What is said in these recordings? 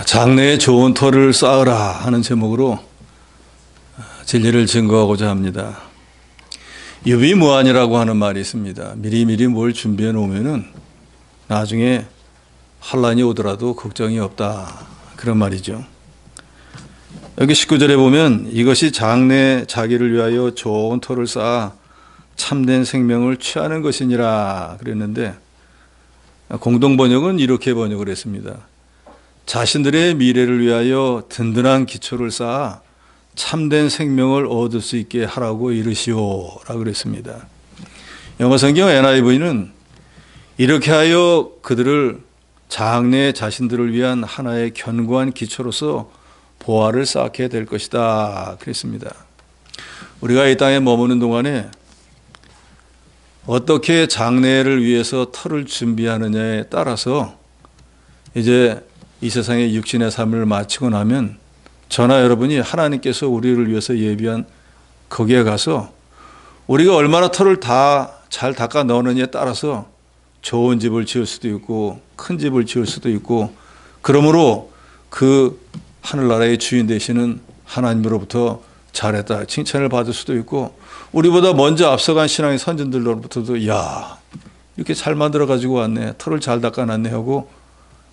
장래에 좋은 터를 쌓으라 하는 제목으로 진리를 증거하고자 합니다. 유비무환이라고 하는 말이 있습니다. 미리미리 뭘 준비해 놓으면은 나중에 환란이 오더라도 걱정이 없다, 그런 말이죠. 여기 19절에 보면 이것이 장래 자기를 위하여 좋은 터를 쌓아 참된 생명을 취하는 것이니라 그랬는데, 공동번역은 이렇게 번역을 했습니다. 자신들의 미래를 위하여 든든한 기초를 쌓아 참된 생명을 얻을 수 있게 하라고 이르시오라 그랬습니다. 영어 성경 NIV는 이렇게 하여 그들을 장래 자신들을 위한 하나의 견고한 기초로서 보화를 쌓게 될 것이다 그랬습니다. 우리가 이 땅에 머무는 동안에 어떻게 장래를 위해서 터를 준비하느냐에 따라서 이제 이 세상의 육신의 삶을 마치고 나면 저나 여러분이 하나님께서 우리를 위해서 예비한 거기에 가서 우리가 얼마나 터를 다 잘 닦아 넣느냐에 따라서 좋은 집을 지을 수도 있고 큰 집을 지을 수도 있고, 그러므로 그 하늘나라의 주인 되시는 하나님으로부터 잘했다 칭찬을 받을 수도 있고, 우리보다 먼저 앞서간 신앙의 선진들로부터도 야, 이렇게 잘 만들어 가지고 왔네, 터를 잘 닦아놨네 하고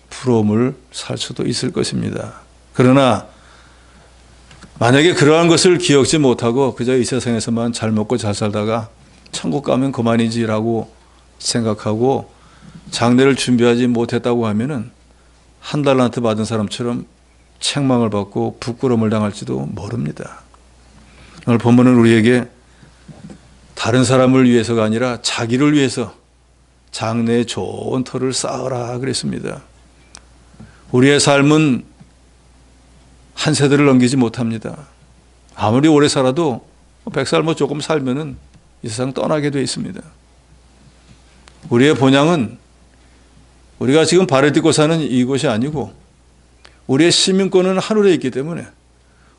부러움을 살 수도 있을 것입니다. 그러나 만약에 그러한 것을 기억지 못하고 그저 이 세상에서만 잘 먹고 잘 살다가 천국 가면 그만이지라고 생각하고 장래를 준비하지 못했다고 하면은 한 달란트 받은 사람처럼 책망을 받고 부끄러움을 당할지도 모릅니다. 오늘 본문은 우리에게 다른 사람을 위해서가 아니라 자기를 위해서 장래에 좋은 터를 쌓으라 그랬습니다. 우리의 삶은 한 세대를 넘기지 못합니다. 아무리 오래 살아도 100살 뭐 조금 살면은 이 세상 떠나게 돼 있습니다. 우리의 본향은 우리가 지금 발을 딛고 사는 이곳이 아니고 우리의 시민권은 하늘에 있기 때문에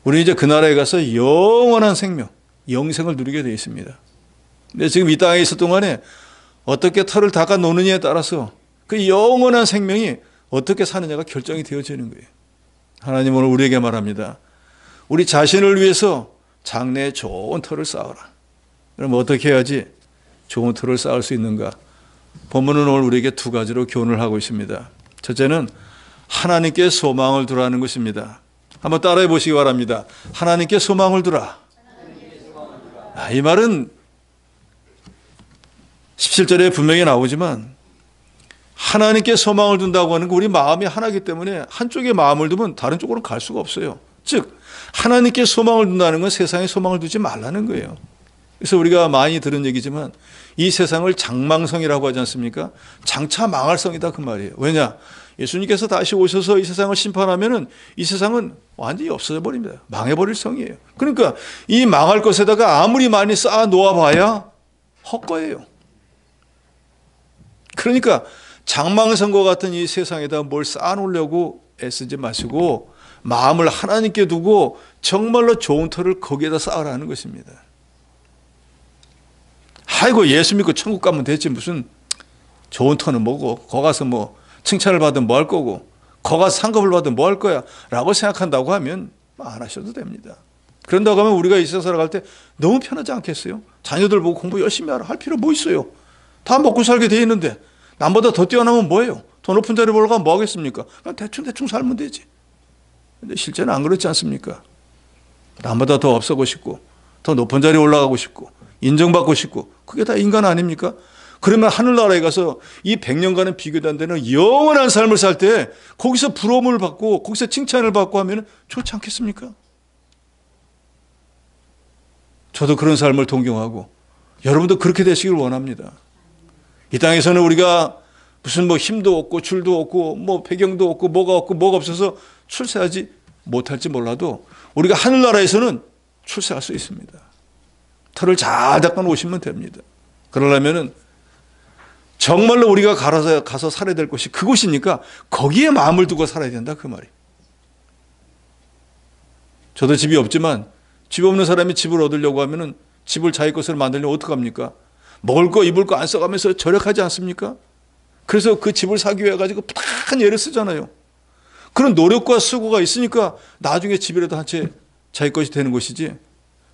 우리는 이제 그 나라에 가서 영원한 생명, 영생을 누리게 돼 있습니다. 근데 지금 이 땅에 있을 동안에 어떻게 터를 닦아 놓느냐에 따라서 그 영원한 생명이 어떻게 사느냐가 결정이 되어지는 거예요. 하나님 오늘 우리에게 말합니다. 우리 자신을 위해서 장래에 좋은 터를 쌓아라. 그럼 어떻게 해야지 좋은 터를 쌓을 수 있는가? 본문은 오늘 우리에게 두 가지로 교훈을 하고 있습니다. 첫째는 하나님께 소망을 두라는 것입니다. 한번 따라해 보시기 바랍니다. 하나님께 소망을 두라. 이 말은 17절에 분명히 나오지만 하나님께 소망을 둔다고 하는 거, 우리 마음이 하나이기 때문에 한쪽에 마음을 두면 다른 쪽으로 갈 수가 없어요. 즉 하나님께 소망을 둔다는 건 세상에 소망을 두지 말라는 거예요. 그래서 우리가 많이 들은 얘기지만 이 세상을 장망성이라고 하지 않습니까? 장차 망할 성이다 그 말이에요. 왜냐? 예수님께서 다시 오셔서 이 세상을 심판하면은 이 세상은 완전히 없어져 버립니다. 망해버릴 성이에요. 그러니까 이 망할 것에다가 아무리 많이 쌓아 놓아봐야 헛거예요. 그러니까 장망성과 같은 이 세상에다 뭘 쌓아놓으려고 애쓰지 마시고 마음을 하나님께 두고 정말로 좋은 터를 거기에다 쌓으라는 것입니다. 아이고 예수 믿고 천국 가면 되지, 무슨 좋은 터는 뭐고, 거기 가서 뭐 칭찬을 받으면 뭐 할 거고, 거기 가서 상급을 받으면 뭐 할 거야 라고 생각한다고 하면 안 하셔도 됩니다. 그런다고 하면 우리가 이 세상 살아갈 때 너무 편하지 않겠어요? 자녀들 보고 공부 열심히 하라 할 필요 뭐 있어요? 다 먹고 살게 돼 있는데 남보다 더 뛰어나면 뭐예요? 더 높은 자리 보러 가면 뭐 하겠습니까? 그냥 대충 살면 되지. 근데 실제는 안 그렇지 않습니까? 남보다 더 앞서고 싶고 더 높은 자리에 올라가고 싶고 인정받고 싶고, 그게 다 인간 아닙니까? 그러면 하늘나라에 가서 이 100년간은 비교도 안 되는 영원한 삶을 살 때 거기서 부러움을 받고 거기서 칭찬을 받고 하면 좋지 않겠습니까? 저도 그런 삶을 동경하고 여러분도 그렇게 되시길 원합니다. 이 땅에서는 우리가 무슨 뭐 힘도 없고 줄도 없고 뭐 배경도 없고 뭐가 없어서 출세하지 못할지 몰라도 우리가 하늘나라에서는 출세할 수 있습니다. 터를 잘 닦아 놓으시면 됩니다. 그러려면은 정말로 우리가 가서 살아야 될 곳이 그곳이니까 거기에 마음을 두고 살아야 된다 그 말이에요. 저도 집이 없지만 집 없는 사람이 집을 얻으려고 하면은 집을 자기 것으로 만들려면 어떡합니까? 먹을 거 입을 거 안 써가면서 절약하지 않습니까? 그래서 그 집을 사기 위해 가지고 부탁한 애를 쓰잖아요. 그런 노력과 수고가 있으니까 나중에 집이라도 한 채 자기 것이 되는 것이지,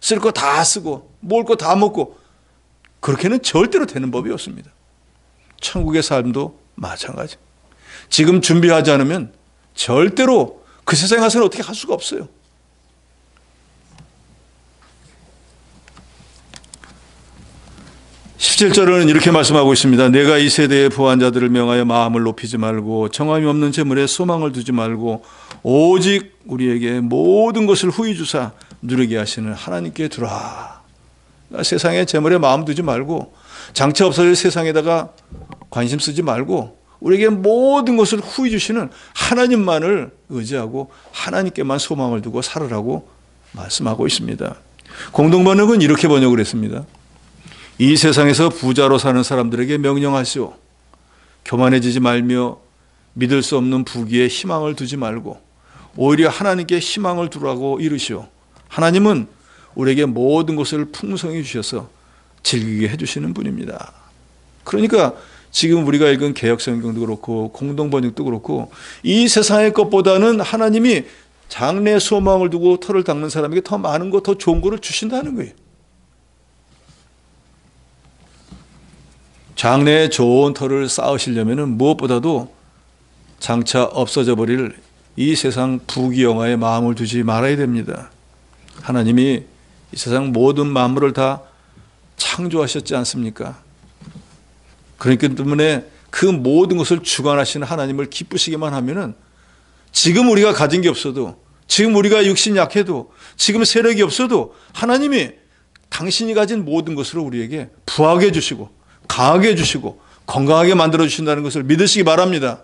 쓸 거 다 쓰고 먹을 거 다 먹고 그렇게는 절대로 되는 법이 없습니다. 천국의 삶도 마찬가지. 지금 준비하지 않으면 절대로 그 세상에 가서는 어떻게 할 수가 없어요. 17절은 이렇게 말씀하고 있습니다. 내가 이 세대의 부한 자들을 명하여 마음을 높이지 말고 정함이 없는 재물에 소망을 두지 말고 오직 우리에게 모든 것을 후히 주사 누리게 하시는 하나님께 두라. 그러니까 세상에 재물에 마음 두지 말고 장차 없어질 세상에다가 관심 쓰지 말고 우리에게 모든 것을 후히 주시는 하나님만을 의지하고 하나님께만 소망을 두고 살으라고 말씀하고 있습니다. 공동번역은 이렇게 번역을 했습니다. 이 세상에서 부자로 사는 사람들에게 명령하시오. 교만해지지 말며 믿을 수 없는 부귀에 희망을 두지 말고 오히려 하나님께 희망을 두라고 이르시오. 하나님은 우리에게 모든 것을 풍성히 주셔서 즐기게 해주시는 분입니다. 그러니까 지금 우리가 읽은 개역성경도 그렇고 공동번역도 그렇고 이 세상의 것보다는 하나님이 장래에 소망을 두고 터를 닦는 사람에게 더 많은 것, 더 좋은 것을 주신다는 거예요. 장래에 좋은 터를 쌓으시려면 무엇보다도 장차 없어져 버릴 이 세상 부귀영화에 마음을 두지 말아야 됩니다. 하나님이 이 세상 모든 만물을 다 창조하셨지 않습니까? 그렇기 때문에 그 모든 것을 주관하시는 하나님을 기쁘시게만 하면은 지금 우리가 가진 게 없어도, 지금 우리가 육신이 약해도, 지금 세력이 없어도 하나님이 당신이 가진 모든 것으로 우리에게 부하게 해주시고 강하게 해주시고 건강하게 만들어 주신다는 것을 믿으시기 바랍니다.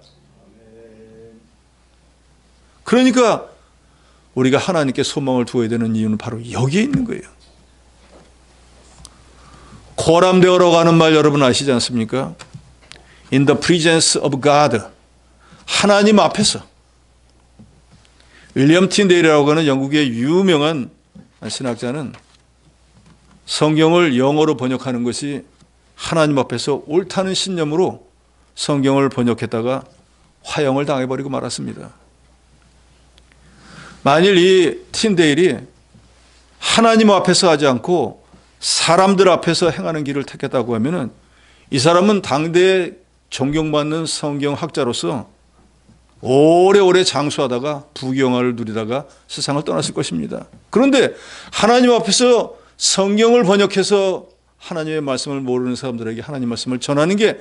그러니까 우리가 하나님께 소망을 두어야 되는 이유는 바로 여기에 있는 거예요. 코람되어라고 하는 말 여러분 아시지 않습니까? In the presence of God. 하나님 앞에서. 윌리엄 틴데일이라고 하는 영국의 유명한 신학자는 성경을 영어로 번역하는 것이 하나님 앞에서 옳다는 신념으로 성경을 번역했다가 화형을 당해버리고 말았습니다. 만일 이 틴데일이 하나님 앞에서 하지 않고 사람들 앞에서 행하는 길을 택했다고 하면은 이 사람은 당대에 존경받는 성경학자로서 오래오래 장수하다가 부귀영화를 누리다가 세상을 떠났을 것입니다. 그런데 하나님 앞에서 성경을 번역해서 하나님의 말씀을 모르는 사람들에게 하나님 말씀을 전하는 게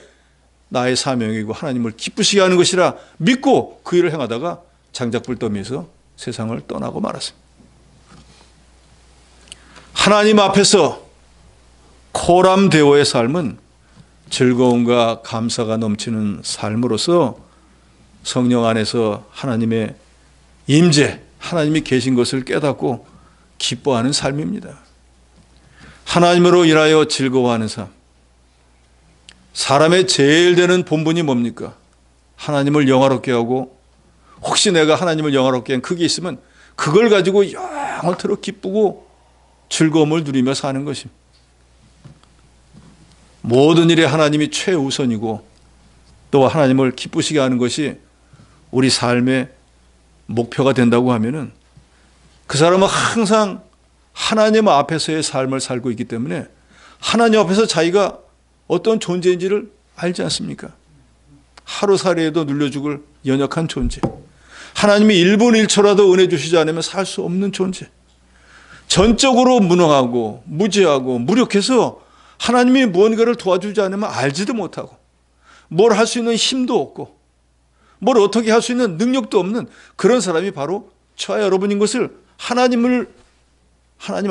나의 사명이고 하나님을 기쁘시게 하는 것이라 믿고 그 일을 행하다가 장작불더미에서 세상을 떠나고 말았습니다. 하나님 앞에서 코람데오의 삶은 즐거움과 감사가 넘치는 삶으로서 성령 안에서 하나님의 임재, 하나님이 계신 것을 깨닫고 기뻐하는 삶입니다. 하나님으로 인하여 즐거워하는 삶. 사람의 제일 되는 본분이 뭡니까? 하나님을 영화롭게 하고 혹시 내가 하나님을 영화롭게 한 그게 있으면 그걸 가지고 영원토록 기쁘고 즐거움을 누리며 사는 것입니다. 모든 일에 하나님이 최우선이고 또 하나님을 기쁘시게 하는 것이 우리 삶의 목표가 된다고 하면은 그 사람은 항상 하나님 앞에서의 삶을 살고 있기 때문에 하나님 앞에서 자기가 어떤 존재인지를 알지 않습니까? 하루살이에도 눌려 죽을 연약한 존재. 하나님이 1분 1초라도 은혜 주시지 않으면 살 수 없는 존재. 전적으로 무능하고 무지하고 무력해서 하나님이 무언가를 도와주지 않으면 알지도 못하고 뭘 할 수 있는 힘도 없고 뭘 어떻게 할 수 있는 능력도 없는 그런 사람이 바로 저와 여러분인 것을 하나님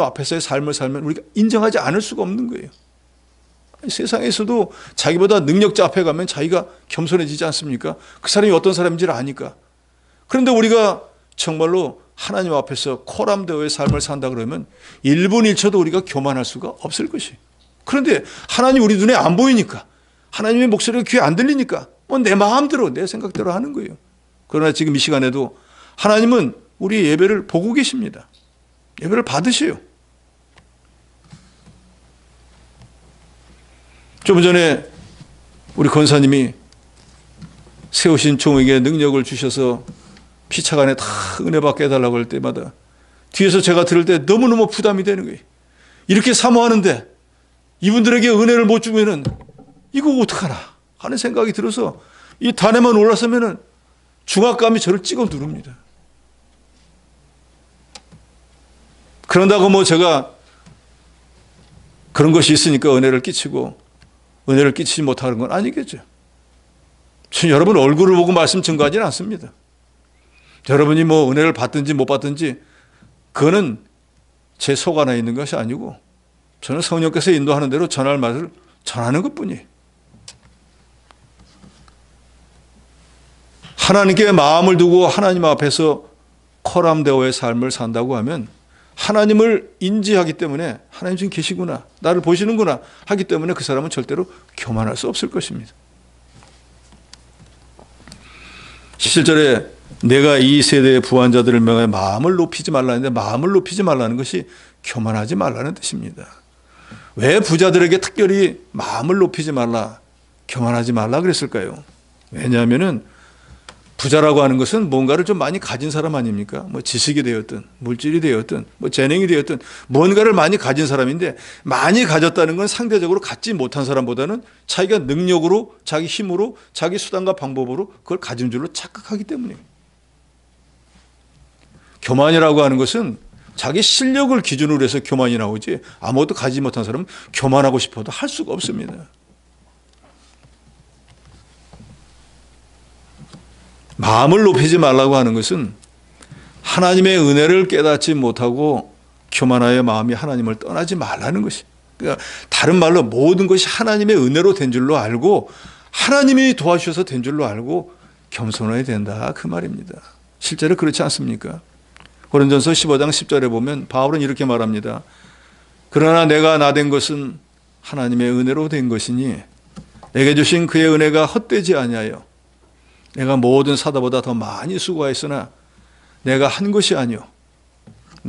앞에서의 삶을 살면 우리가 인정하지 않을 수가 없는 거예요. 세상에서도 자기보다 능력자 앞에 가면 자기가 겸손해지지 않습니까? 그 사람이 어떤 사람인지를 아니까. 그런데 우리가 정말로 하나님 앞에서 코람데오의 삶을 산다 그러면 1분 1초도 우리가 교만할 수가 없을 것이에요. 그런데 하나님 우리 눈에 안 보이니까 하나님의 목소리가 귀에 안 들리니까 내 마음대로 내 생각대로 하는 거예요. 그러나 지금 이 시간에도 하나님은 우리 예배를 보고 계십니다. 예배를 받으세요. 좀 전에 우리 권사님이 세우신 종에게 능력을 주셔서 피차간에 다 은혜 받게 해달라고 할 때마다 뒤에서 제가 들을 때 너무너무 부담이 되는 거예요. 이렇게 사모하는데 이분들에게 은혜를 못 주면은 이거 어떡하나 하는 생각이 들어서 이 단에만 올라서면은 중압감이 저를 찍어 누릅니다. 그런다고 뭐 제가 그런 것이 있으니까 은혜를 끼치고 은혜를 끼치지 못하는 건 아니겠죠. 전 여러분 얼굴을 보고 말씀 증거하지는 않습니다. 여러분이 뭐 은혜를 받든지 못 받든지 그거는 제 속 안에 있는 것이 아니고 저는 성령께서 인도하는 대로 전할 말을 전하는 것뿐이에요. 하나님께 마음을 두고 하나님 앞에서 코람데오의 삶을 산다고 하면 하나님을 인지하기 때문에 하나님 지금 계시구나, 나를 보시는구나 하기 때문에 그 사람은 절대로 교만할 수 없을 것입니다. 17절에 내가 이 세대의 부한자들을 명하여 마음을 높이지 말라는데 마음을 높이지 말라는 것이 교만하지 말라는 뜻입니다. 왜 부자들에게 특별히 마음을 높이지 말라, 교만하지 말라 그랬을까요? 왜냐하면은 부자라고 하는 것은 뭔가를 좀 많이 가진 사람 아닙니까? 뭐 지식이 되었든 물질이 되었든 뭐 재능이 되었든 뭔가를 많이 가진 사람인데 많이 가졌다는 건 상대적으로 갖지 못한 사람보다는 자기가 능력으로 자기 힘으로 자기 수단과 방법으로 그걸 가진 줄로 착각하기 때문이에요. 교만이라고 하는 것은 자기 실력을 기준으로 해서 교만이 나오지 아무것도 가지지 못한 사람은 교만하고 싶어도 할 수가 없습니다. 마음을 높이지 말라고 하는 것은 하나님의 은혜를 깨닫지 못하고 교만하여 마음이 하나님을 떠나지 말라는 것이. 그러니까 다른 말로 모든 것이 하나님의 은혜로 된 줄로 알고 하나님이 도와주셔서 된 줄로 알고 겸손해야 된다 그 말입니다. 실제로 그렇지 않습니까? 고린도전서 15장 10절에 보면 바울은 이렇게 말합니다. 그러나 내가 나된 것은 하나님의 은혜로 된 것이니 내게 주신 그의 은혜가 헛되지 아니하여 내가 모든 사도보다 더 많이 수고하였으나 내가 한 것이 아니요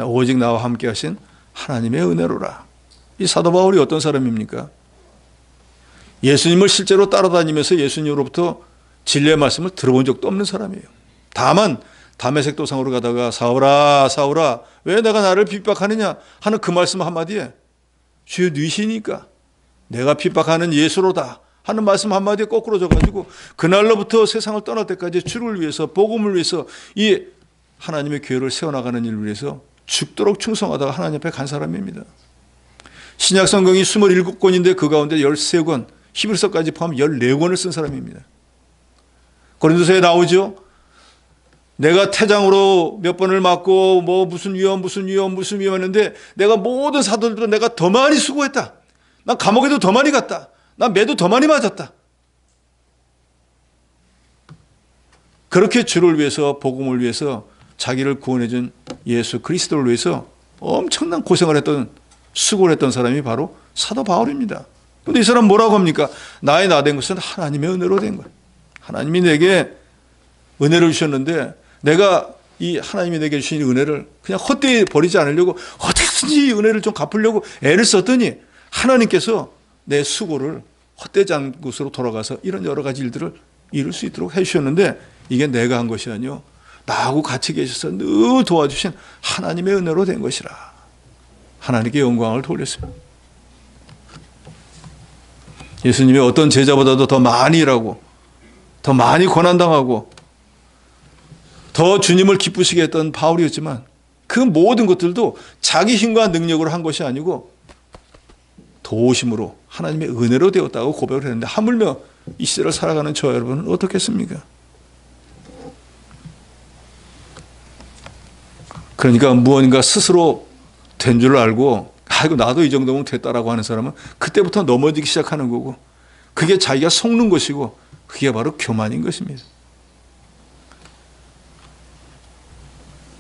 오직 나와 함께 하신 하나님의 은혜로라. 이 사도 바울이 어떤 사람입니까? 예수님을 실제로 따라다니면서 예수님으로부터 진리의 말씀을 들어본 적도 없는 사람이에요. 다만 다메섹 도상으로 가다가 사울아 사울아 왜 내가 나를 핍박하느냐 하는 그 말씀 한마디에 주여 니시니까 내가 핍박하는 예수로다 하는 말씀 한마디에 거꾸로 져가지고 그날로부터 세상을 떠날 때까지 주를 위해서 복음을 위해서 이 하나님의 교회를 세워나가는 일을 위해서 죽도록 충성하다가 하나님 앞에 간 사람입니다. 신약 성경이 27권인데 그 가운데 13권 히브리서까지 포함 14권을 쓴 사람입니다. 고린도서에 나오죠. 내가 태장으로 몇 번을 맞고 뭐 무슨 위험 했는데 내가 모든 사도들보다 내가 더 많이 수고했다. 난 감옥에도 더 많이 갔다. 난 매도 더 많이 맞았다. 그렇게 주를 위해서 복음을 위해서 자기를 구원해준 예수 그리스도를 위해서 엄청난 고생을 했던 수고를 했던 사람이 바로 사도 바울입니다. 그런데 이 사람 뭐라고 합니까? 나의 나된 것은 하나님의 은혜로 된 거예요. 하나님이 내게 은혜를 주셨는데 내가 이 하나님이 내게 주신 은혜를 그냥 헛되이 버리지 않으려고 어떻게든지 은혜를 좀 갚으려고 애를 썼더니 하나님께서 내 수고를 헛되지 않은 곳으로 돌아가서 이런 여러 가지 일들을 이룰 수 있도록 해주셨는데 이게 내가 한 것이 아니요 나하고 같이 계셔서 늘 도와주신 하나님의 은혜로 된 것이라. 하나님께 영광을 돌렸습니다. 예수님이 어떤 제자보다도 더 많이 일하고 더 많이 고난당하고 더 주님을 기쁘시게 했던 바울이었지만 그 모든 것들도 자기 힘과 능력으로 한 것이 아니고 도우심으로 하나님의 은혜로 되었다고 고백을 했는데 하물며 이 시대를 살아가는 저와 여러분은 어떻겠습니까? 그러니까 무언가 스스로 된 줄 알고 아이고 나도 이 정도면 됐다라고 하는 사람은 그때부터 넘어지기 시작하는 거고 그게 자기가 속는 것이고 그게 바로 교만인 것입니다.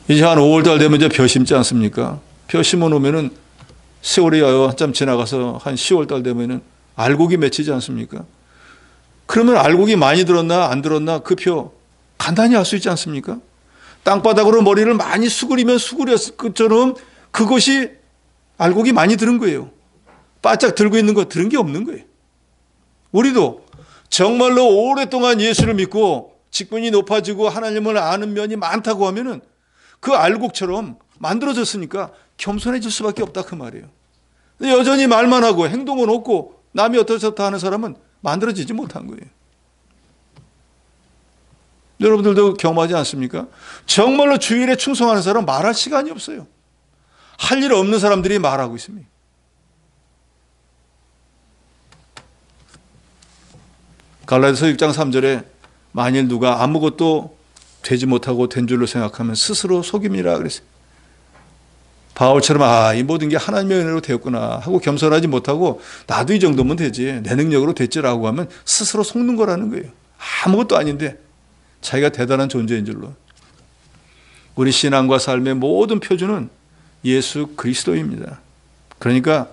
이제 한 5월달 되면 이제 벼 심지 않습니까? 벼 심어 놓으면은 세월이 한참 지나가서 한 10월달 되면은 알곡이 맺히지 않습니까? 그러면 알곡이 많이 들었나 안 들었나 그 표 간단히 알 수 있지 않습니까? 땅바닥으로 머리를 많이 수그리면 수그렸을 것처럼 그것이 알곡이 많이 들은 거예요. 바짝 들고 있는 거 들은 게 없는 거예요. 우리도 정말로 오랫동안 예수를 믿고 직분이 높아지고 하나님을 아는 면이 많다고 하면은 그 알곡처럼 만들어졌으니까 겸손해질 수밖에 없다 그 말이에요. 여전히 말만 하고 행동은 없고 남이 어떻다 하는 사람은 만들어지지 못한 거예요. 여러분들도 경험하지 않습니까? 정말로 주일에 충성하는 사람 말할 시간이 없어요. 할 일 없는 사람들이 말하고 있습니다. 갈라디아서 6장 3절에 만일 누가 아무것도 되지 못하고 된 줄로 생각하면 스스로 속임이라 그랬어요. 바울처럼 이 모든 게 하나님의 은혜로 되었구나 하고 겸손하지 못하고 나도 이 정도면 되지 내 능력으로 됐지라고 하면 스스로 속는 거라는 거예요. 아무것도 아닌데 자기가 대단한 존재인 줄로. 우리 신앙과 삶의 모든 표준은 예수 그리스도입니다. 그러니까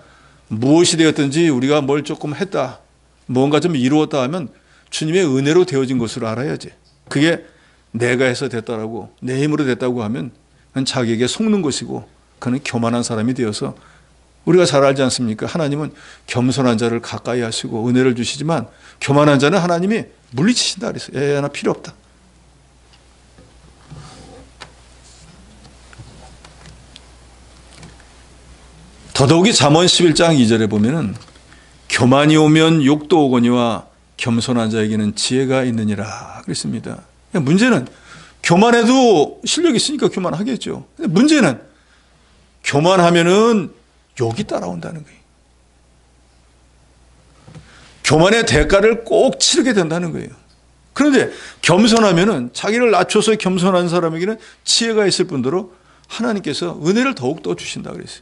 무엇이 되었든지 우리가 뭘 조금 했다, 뭔가 좀 이루었다 하면 주님의 은혜로 되어진 것으로 알아야지. 그게 내가 해서 됐다라고 내 힘으로 됐다고 하면 그건 자기에게 속는 것이고 그는 교만한 사람이 되어서, 우리가 잘 알지 않습니까? 하나님은 겸손한 자를 가까이 하시고 은혜를 주시지만 교만한 자는 하나님이 물리치신다 그랬어요. 나 필요 없다. 더더욱이 잠언 11장 2절에 보면은 교만이 오면 욕도 오거니와 겸손한 자에게는 지혜가 있느니라 그랬습니다. 문제는 교만해도 실력이 있으니까 교만하겠죠. 문제는 교만하면은 욕이 따라온다는 거예요. 교만의 대가를 꼭 치르게 된다는 거예요. 그런데 겸손하면은 자기를 낮춰서 겸손한 사람에게는 지혜가 있을 뿐더러 하나님께서 은혜를 더욱더 주신다 그랬어요.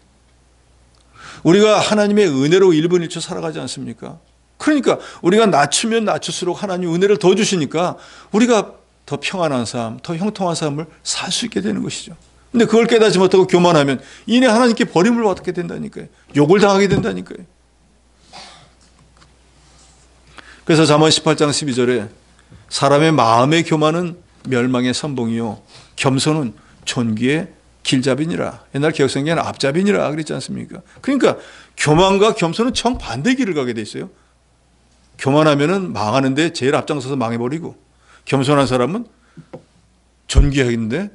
우리가 하나님의 은혜로 1분 1초 살아가지 않습니까? 그러니까 우리가 낮추면 낮출수록 하나님 은혜를 더 주시니까 우리가 더 평안한 삶, 더 형통한 삶을 살 수 있게 되는 것이죠. 근데 그걸 깨닫지 못하고 교만하면 이내 하나님께 버림을 받게 된다니까요. 욕을 당하게 된다니까요. 그래서 잠언 18장 12절에 사람의 마음의 교만은 멸망의 선봉이요 겸손은 존귀의 길잡이니라. 옛날 개혁성경에는 앞잡이니라 그랬지 않습니까? 그러니까 교만과 겸손은 정반대 길을 가게 돼 있어요. 교만하면은 망하는데 제일 앞장서서 망해버리고, 겸손한 사람은 존귀하겠는데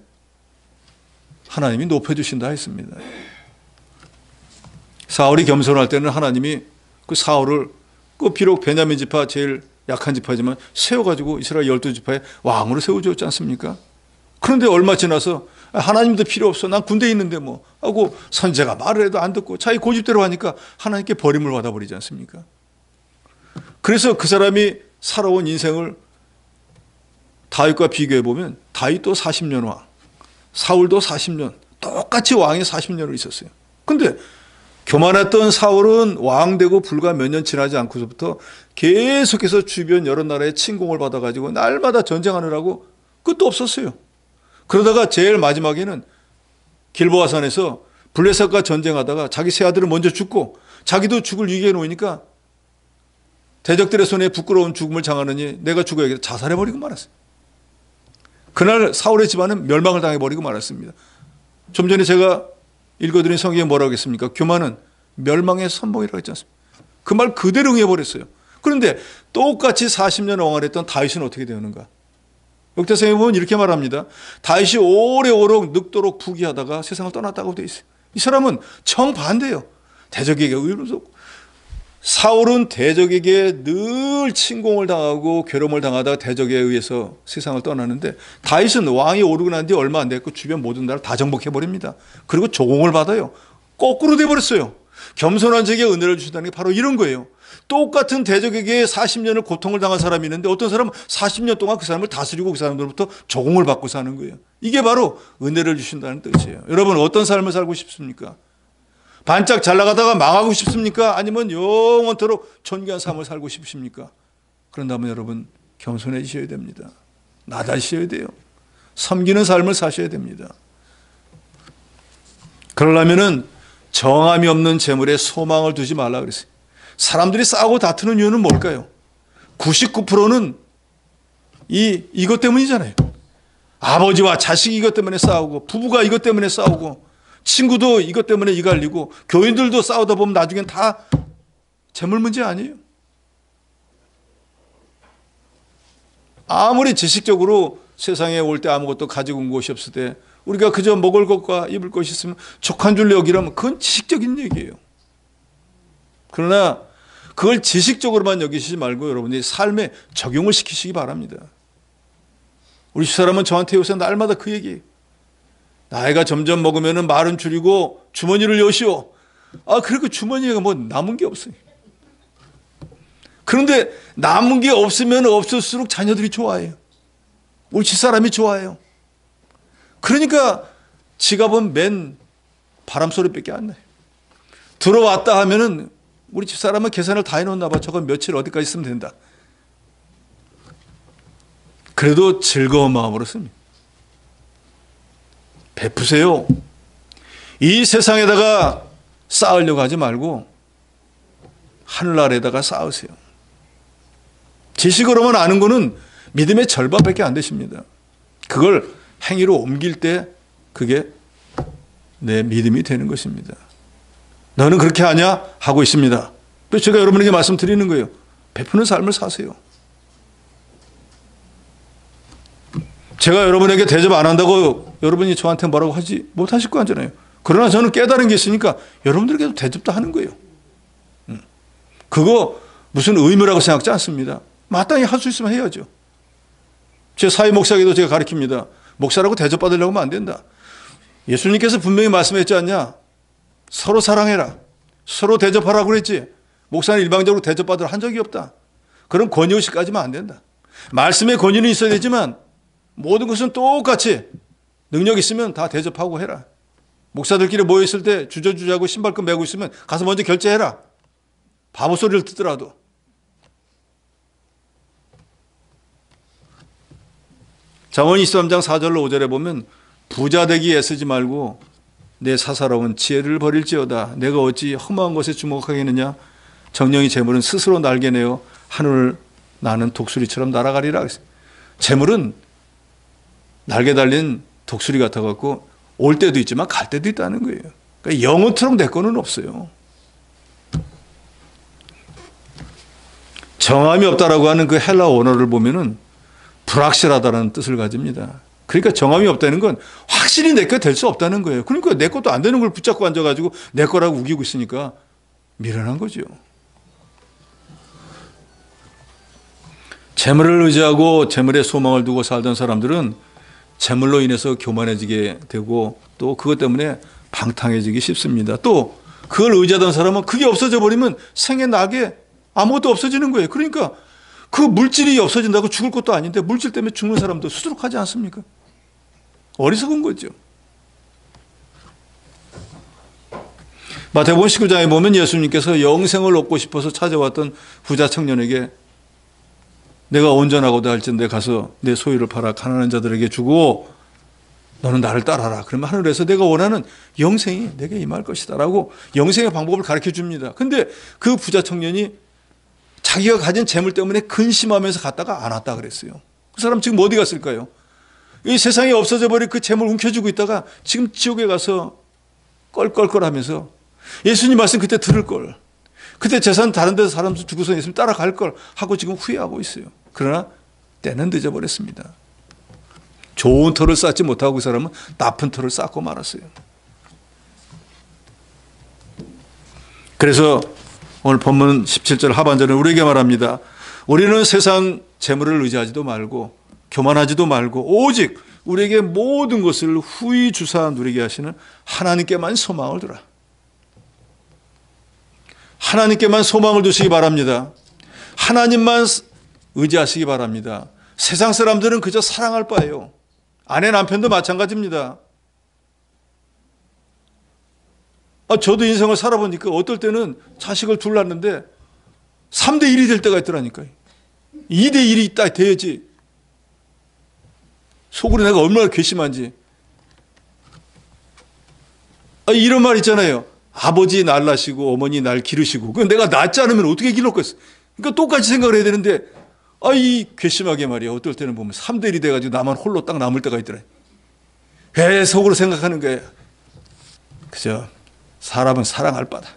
하나님이 높여주신다 했습니다. 사울이 겸손할 때는 하나님이 그 사울을 비록 베냐민 지파 제일 약한 지파지만 세워가지고 이스라엘 12지파의 왕으로 세워주었지 않습니까? 그런데 얼마 지나서 하나님도 필요 없어, 난 군대에 있는데 뭐 하고 선지자가 말을 해도 안 듣고 자기 고집대로 하니까 하나님께 버림을 받아버리지 않습니까? 그래서 그 사람이 살아온 인생을 다윗과 비교해 보면 다윗도 40년 왕, 사울도 40년, 똑같이 왕이 40년을 있었어요. 근데 교만했던 사울은 왕되고 불과 몇 년 지나지 않고서부터 계속해서 주변 여러 나라의 침공을 받아가지고 날마다 전쟁하느라고 끝도 없었어요. 그러다가 제일 마지막에는 길보아산에서 블레셋과 전쟁하다가 자기 세 아들을 먼저 죽고 자기도 죽을 위기에 놓이니까 대적들의 손에 부끄러운 죽음을 당하느니 내가 죽어야겠다 자살해버리고 말았어요. 그날 사울의 집안은 멸망을 당해버리고 말았습니다. 좀 전에 제가 읽어드린 성경에 뭐라고 했습니까? 교만은 멸망의 선봉이라고 했지 않습니까? 그 말 그대로 응해버렸어요. 그런데 똑같이 40년 왕을 했던 다윗은 어떻게 되었는가? 역대상에 보면 이렇게 말합니다. 다윗이 오래오래 늙도록 부귀하다가 세상을 떠났다고 되어 있어요. 이 사람은 정반대예요. 대적에게 의롭고, 사울은 대적에게 늘 침공을 당하고 괴로움을 당하다가 대적에 의해서 세상을 떠나는데 다윗은 왕이 오르고 난 뒤 얼마 안 됐고 주변 모든 나라를 다 정복해버립니다. 그리고 조공을 받아요. 거꾸로 돼버렸어요. 겸손한 자에게 은혜를 주신다는 게 바로 이런 거예요. 똑같은 대적에게 40년을 고통을 당한 사람이 있는데 어떤 사람은 40년 동안 그 사람을 다스리고 그 사람들로부터 조공을 받고 사는 거예요. 이게 바로 은혜를 주신다는 뜻이에요. 여러분 어떤 삶을 살고 싶습니까? 반짝 잘 나가다가 망하고 싶습니까? 아니면 영원토록 존귀한 삶을 살고 싶으십니까? 그런다면 여러분 겸손해지셔야 됩니다. 낮아지셔야 돼요. 섬기는 삶을 사셔야 됩니다. 그러려면은 정함이 없는 재물에 소망을 두지 말라 그랬어요. 사람들이 싸우고 다투는 이유는 뭘까요? 99%는 이것 때문이잖아요. 아버지와 자식이 이것 때문에 싸우고, 부부가 이것 때문에 싸우고, 친구도 이것 때문에 이 갈리고, 교인들도 싸우다 보면 나중엔 다 재물 문제 아니에요. 아무리 지식적으로 세상에 올 때 아무것도 가지고 온 것이 없을 때 우리가 그저 먹을 것과 입을 것이 있으면 족한 줄 여기라면 그건 지식적인 얘기예요. 그러나 그걸 지식적으로만 여기시지 말고 여러분이 삶에 적용을 시키시기 바랍니다. 우리 집사람은 저한테 요새 날마다 그 얘기예요. 나이가 점점 먹으면 말은 줄이고 주머니를 여시오. 그리고 주머니가 뭐 남은 게 없어요. 그런데 남은 게 없으면 없을수록 자녀들이 좋아해요. 우리 집사람이 좋아해요. 그러니까 지갑은 맨 바람소리밖에 안 나요. 들어왔다 하면은 우리 집사람은 계산을 다 해놓나 봐. 저건 며칠 어디까지 쓰면 된다. 그래도 즐거운 마음으로 씁니다. 베푸세요. 이 세상에다가 쌓으려고 하지 말고 하늘나라에다가 쌓으세요. 지식으로만 아는 거는 믿음의 절반밖에 안 되십니다. 그걸 행위로 옮길 때 그게 내 믿음이 되는 것입니다. 너는 그렇게 하냐? 하고 있습니다. 그래서 제가 여러분에게 말씀드리는 거예요. 베푸는 삶을 사세요. 제가 여러분에게 대접 안 한다고 여러분이 저한테 뭐라고 하지 못하실 거 아니잖아요. 그러나 저는 깨달은 게 있으니까 여러분들에게도 대접도 하는 거예요. 그거 무슨 의무라고 생각지 않습니다. 마땅히 할 수 있으면 해야죠. 제 사회 목사에게도 제가 가르칩니다. 목사라고 대접받으려고 하면 안 된다. 예수님께서 분명히 말씀했지 않냐? 서로 사랑해라. 서로 대접하라고 그랬지. 목사는 일방적으로 대접받으러 한 적이 없다. 그런 권위의식 가지면 안 된다. 말씀의 권위는 있어야 되지만 모든 것은 똑같이 능력 있으면 다 대접하고 해라. 목사들끼리 모여있을 때 주저주저하고 신발끈 메고 있으면 가서 먼저 결제해라. 바보 소리를 듣더라도. 잠언 23장 4절로 5절에 보면 부자 되기 애쓰지 말고 내 사사로운 지혜를 버릴지어다. 내가 어찌 험한 것에 주목하겠느냐. 정령이 재물은 스스로 날개내어 하늘을 나는 독수리처럼 날아가리라. 재물은 날개 달린 독수리 같아갖고 올 때도 있지만 갈 때도 있다는 거예요. 그러니까 영원토록 내 거는 없어요. 정함이 없다라고 하는 그 헬라 원어를 보면은 불확실하다는 뜻을 가집니다. 그러니까 정함이 없다는 건 확실히 내 거 될 수 없다는 거예요. 그러니까 내 것도 안 되는 걸 붙잡고 앉아가지고 내 거라고 우기고 있으니까 미련한 거죠. 재물을 의지하고 재물에 소망을 두고 살던 사람들은 재물로 인해서 교만해지게 되고 또 그것 때문에 방탕해지기 쉽습니다. 또 그걸 의지하던 사람은 그게 없어져 버리면 생에 나게 아무것도 없어지는 거예요. 그러니까 그 물질이 없어진다고 죽을 것도 아닌데 물질 때문에 죽는 사람도 수두룩하지 않습니까? 어리석은 거죠. 마태복음 19장에 보면 예수님께서 영생을 얻고 싶어서 찾아왔던 부자 청년에게 내가 온전하고도 할진대 가서 내 소유를 팔아 가난한 자들에게 주고 너는 나를 따라라. 그러면 하늘에서 내가 원하는 영생이 내게 임할 것이다 라고 영생의 방법을 가르쳐 줍니다. 근데 그 부자 청년이 자기가 가진 재물 때문에 근심하면서 갔다가 안 왔다 그랬어요. 그 사람 지금 어디 갔을까요? 이 세상에 없어져 버린 그 재물 움켜쥐고 있다가 지금 지옥에 가서 껄껄껄하면서 예수님 말씀 그때 들을 걸, 그때 재산 다른 데서 사람 주고서 예수님 따라갈 걸 하고 지금 후회하고 있어요. 그러나 때는 늦어버렸습니다. 좋은 터를 쌓지 못하고 그 사람은 나쁜 터를 쌓고 말았어요. 그래서 오늘 본문 17절 하반절은 우리에게 말합니다. 우리는 세상 재물을 의지하지도 말고 교만하지도 말고 오직 우리에게 모든 것을 후히 주사 누리게 하시는 하나님께만 소망을 두라. 하나님께만 소망을 두시기 바랍니다. 하나님만 의지하시기 바랍니다. 세상 사람들은 그저 사랑할 바예요. 아내 남편도 마찬가지입니다. 저도 인생을 살아보니까 어떨 때는 자식을 둘 낳는데 3대 1이 될 때가 있더라니까요. 2대 1이 딱 돼야지. 속으로 내가 얼마나 괘씸한지. 이런 말 있잖아요. 아버지 날 낳으시고 어머니 날 기르시고 그 내가 낳지 않으면 어떻게 기르겠어. 그러니까 똑같이 생각을 해야 되는데 이 괘씸하게 말이야. 어떨 때는 보면 3대 1이 돼가지고 나만 홀로 딱 남을 때가 있더라. 왜 속으로 생각하는 거야. 그죠. 사람은 사랑할 바다.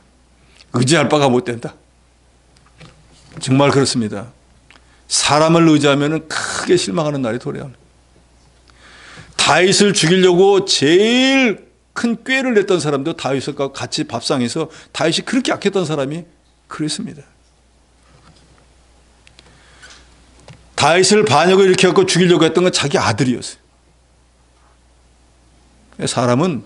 의지할 바가 못 된다. 정말 그렇습니다. 사람을 의지하면 크게 실망하는 날이 도래합니다. 다윗을 죽이려고 제일 큰 꾀를 냈던 사람도 다윗과 같이 밥상에서 다윗이 그렇게 약했던 사람이 그랬습니다. 다윗을 반역을 일으켜서 죽이려고 했던 건 자기 아들이었어요. 사람은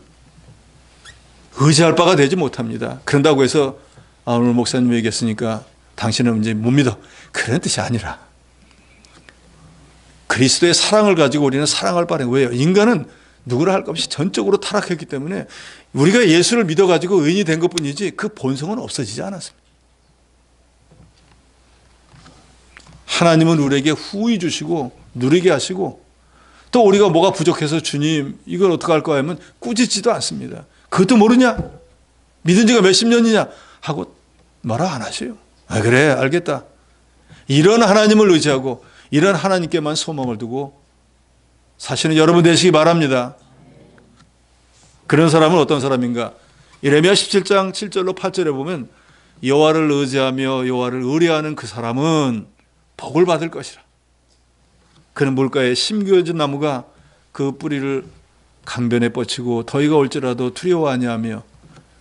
의지할 바가 되지 못합니다. 그런다고 해서 오늘 목사님이 얘기했으니까 당신은 이제 못 믿어. 그런 뜻이 아니라 그리스도의 사랑을 가지고 우리는 사랑할 바는 왜요? 인간은 누구나 할 것 없이 전적으로 타락했기 때문에 우리가 예수를 믿어가지고 의인이 된 것뿐이지 그 본성은 없어지지 않았습니다. 하나님은 우리에게 후히 주시고 누리게 하시고 또 우리가 뭐가 부족해서 주님 이걸 어떻게 할 거야 하면 꾸짖지도 않습니다. 그것도 모르냐? 믿은 지가 몇십 년이냐? 하고 뭐라 안 하셔요. 아, 그래 알겠다. 이런 하나님을 의지하고 이런 하나님께만 소망을 두고 사실은 여러분 되시기 바랍니다. 그런 사람은 어떤 사람인가? 예레미야 17장 7절로 8절에 보면 여호와를 의지하며 여호와를 의뢰하는 그 사람은 복을 받을 것이라. 그는 물가에 심겨진 나무가 그 뿌리를 강변에 뻗치고 더위가 올지라도 두려워 아니하며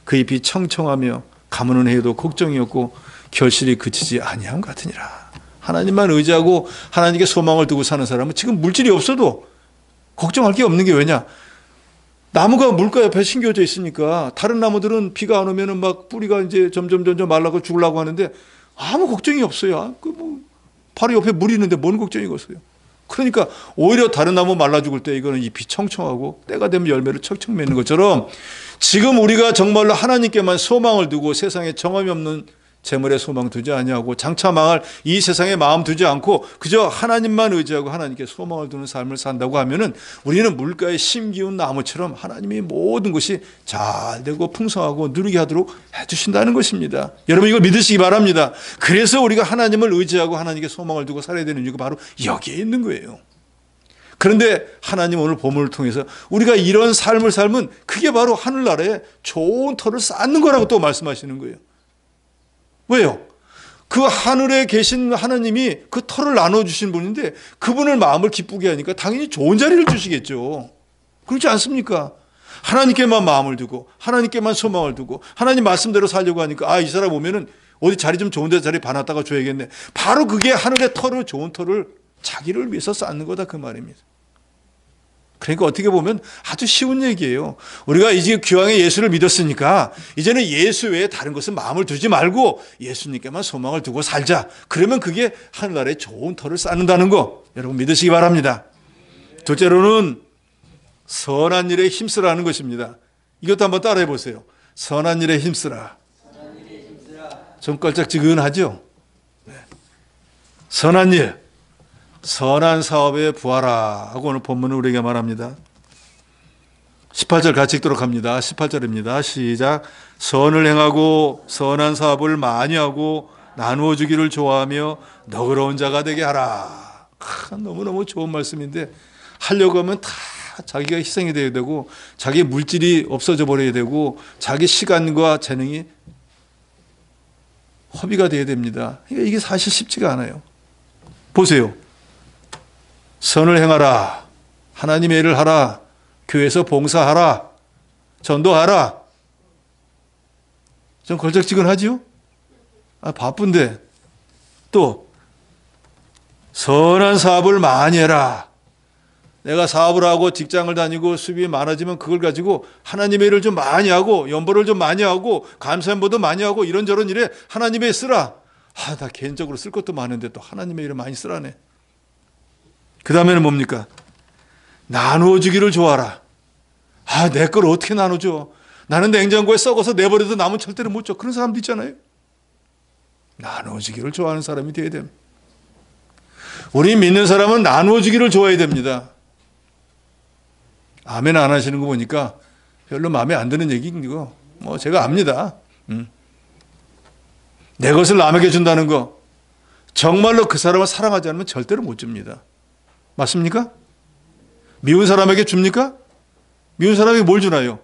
그 잎이 청청하며 가무는 해도 걱정이 없고 결실이 그치지 아니함 같으니라. 하나님만 의지하고 하나님께 소망을 두고 사는 사람은 지금 물질이 없어도 걱정할 게 없는 게 왜냐? 나무가 물가 옆에 심겨져 있으니까 다른 나무들은 비가 안 오면은 막 뿌리가 이제 점점 말라고 죽으려고 하는데 아무 걱정이 없어요. 바로 옆에 물이 있는데 뭔 걱정이겠어요. 그러니까 오히려 다른 나무 말라 죽을 때 이거는 잎이 청청하고 때가 되면 열매를 척척 맺는 것처럼 지금 우리가 정말로 하나님께만 소망을 두고 세상에 정함이 없는 재물에 소망 두지 아니하고 장차 망할 이 세상에 마음 두지 않고 그저 하나님만 의지하고 하나님께 소망을 두는 삶을 산다고 하면은 우리는 물가에 심기운 나무처럼 하나님의 모든 것이 잘 되고 풍성하고 누리게 하도록 해주신다는 것입니다. 여러분 이걸 믿으시기 바랍니다. 그래서 우리가 하나님을 의지하고 하나님께 소망을 두고 살아야 되는 이유가 바로 여기에 있는 거예요. 그런데 하나님 오늘 본문을 통해서 우리가 이런 삶을 살면 그게 바로 하늘나라에 좋은 터를 쌓는 거라고 또 말씀하시는 거예요. 왜요? 그 하늘에 계신 하나님이 그 터를 나눠주신 분인데 그분을 마음을 기쁘게 하니까 당연히 좋은 자리를 주시겠죠. 그렇지 않습니까? 하나님께만 마음을 두고 하나님께만 소망을 두고 하나님 말씀대로 살려고 하니까 이 사람 오면은 어디 자리 좀 좋은 데 자리 봐놨다가 줘야겠네. 바로 그게 하늘의 터를 좋은 터를 자기를 위해서 쌓는 거다 그 말입니다. 그러니까 어떻게 보면 아주 쉬운 얘기예요. 우리가 이제 기왕에 예수를 믿었으니까 이제는 예수 외에 다른 것은 마음을 두지 말고 예수님께만 소망을 두고 살자. 그러면 그게 하늘나라에 좋은 터를 쌓는다는 거 여러분 믿으시기 바랍니다. 둘째로는 선한 일에 힘쓰라는 것입니다. 이것도 한번 따라해 보세요. 선한 일에 힘쓰라. 좀 껄쩍지근하죠? 네. 선한 일. 선한 사업에 부하라 하고 오늘 본문은 우리에게 말합니다. 18절 같이 읽도록 합니다. 18절입니다. 시작. 선을 행하고 선한 사업을 많이 하고 나누어 주기를 좋아하며 너그러운 자가 되게 하라. 너무너무 좋은 말씀인데 하려고 하면 다 자기가 희생이 되어야 되고 자기 물질이 없어져 버려야 되고 자기 시간과 재능이 허비가 되어야 됩니다. 이게 사실 쉽지가 않아요. 보세요. 선을 행하라. 하나님의 일을 하라. 교회에서 봉사하라. 전도하라. 좀 걸쩍지근하지요? 바쁜데. 또 선한 사업을 많이 해라. 내가 사업을 하고 직장을 다니고 수입이 많아지면 그걸 가지고 하나님의 일을 좀 많이 하고 연보를 좀 많이 하고 감사연보도 많이 하고 이런저런 일에 하나님의 일 쓰라. 나 개인적으로 쓸 것도 많은데 또 하나님의 일을 많이 쓰라네. 그 다음에는 뭡니까? 나누어 주기를 좋아하라. 내 걸 어떻게 나눠줘? 나는 냉장고에 썩어서 내버려도 남은 절대로 못 줘. 그런 사람도 있잖아요. 나누어 주기를 좋아하는 사람이 되어야 됩니다. 우리 믿는 사람은 나누어 주기를 좋아해야 됩니다. 아멘 안 하시는 거 보니까 별로 마음에 안 드는 얘기인 거 제가 압니다. 내 것을 남에게 준다는 거 정말로 그 사람을 사랑하지 않으면 절대로 못 줍니다. 맞습니까? 미운 사람에게 줍니까? 미운 사람에게 뭘 주나요?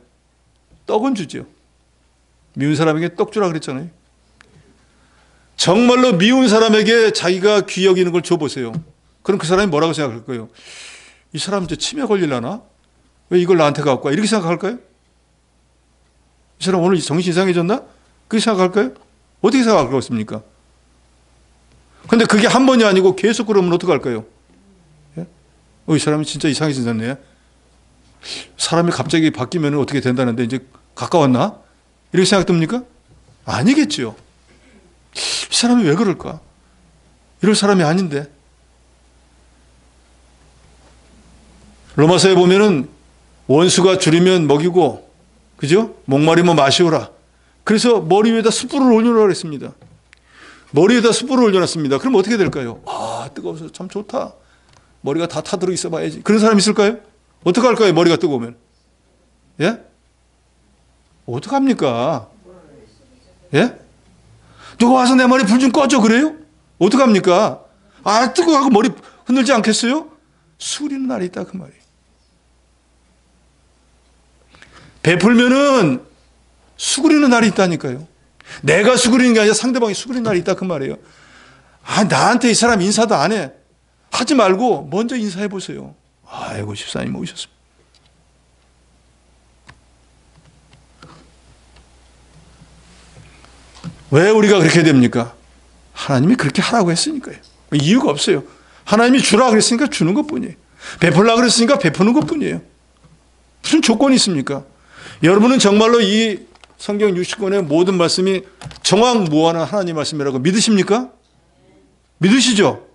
떡은 주죠. 미운 사람에게 떡 주라 그랬잖아요. 정말로 미운 사람에게 자기가 귀 여기는 걸 줘보세요. 그럼 그 사람이 뭐라고 생각할 거예요? 이 사람 이제 치매 걸리려나? 왜 이걸 나한테 갖고 와? 이렇게 생각할까요? 이 사람 오늘 정신 이상해졌나? 그렇게 생각할까요? 어떻게 생각할 것입니까? 근데 그게 한 번이 아니고 계속 그러면 어떡할까요? 예? 이 사람이 진짜 이상해졌네. 사람이 갑자기 바뀌면 어떻게 된다는데 이제 가까웠나? 이렇게 생각 듭니까? 아니겠죠. 이 사람이 왜 그럴까? 이럴 사람이 아닌데. 로마서에 보면은 원수가 줄이면 먹이고, 그죠? 목마르면 마시오라. 그래서 머리 위에다 숯불을 올려놓으라 그랬습니다. 머리 위에다 숯불을 올려놨습니다. 그럼 어떻게 될까요? 아, 뜨거워서 참 좋다. 머리가 다 타들어 있어 봐야지. 그런 사람 있을까요? 어떻게 할까요? 머리가 뜨거우면. 예? 어떡합니까? 예? 누가 와서 내 머리 불 좀 꺼줘 그래요? 어떡합니까? 아, 뜨거워하고 머리 흔들지 않겠어요? 수그리는 날이 있다 그 말이에요. 베풀면은 수그리는 날이 있다니까요. 내가 수그리는 게 아니라 상대방이 수그리는 날이 있다 그 말이에요. 아, 나한테 이 사람 인사도 안 해. 하지 말고 먼저 인사해 보세요. 아이고, 집사님 오셨습니다. 왜 우리가 그렇게 됩니까? 하나님이 그렇게 하라고 했으니까요. 이유가 없어요. 하나님이 주라 그랬으니까 주는 것뿐이에요. 베풀라 그랬으니까 베푸는 것뿐이에요. 무슨 조건이 있습니까? 여러분은 정말로 이 성경 60권의 모든 말씀이 정확무한한 하나님 말씀이라고 믿으십니까? 믿으시죠?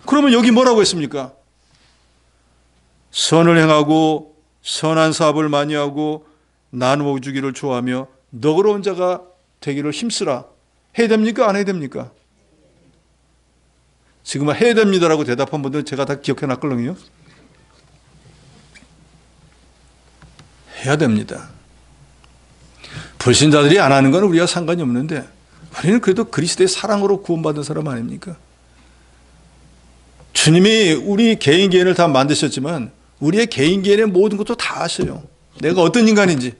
그러면 여기 뭐라고 했습니까? 선을 행하고 선한 사업을 많이 하고 나누어 주기를 좋아하며 너그러운 자가 되기를 힘쓰라. 해야 됩니까? 안 해야 됩니까? 지금은 해야 됩니다라고 대답한 분들은 제가 다 기억해 놨걸랑요. 해야 됩니다. 불신자들이 안 하는 건 우리가 상관이 없는데 우리는 그래도 그리스도의 사랑으로 구원받은 사람 아닙니까? 주님이 우리 개인 개인을 다 만드셨지만 우리의 개인 개인의 모든 것도 다 아셔요. 내가 어떤 인간인지, 이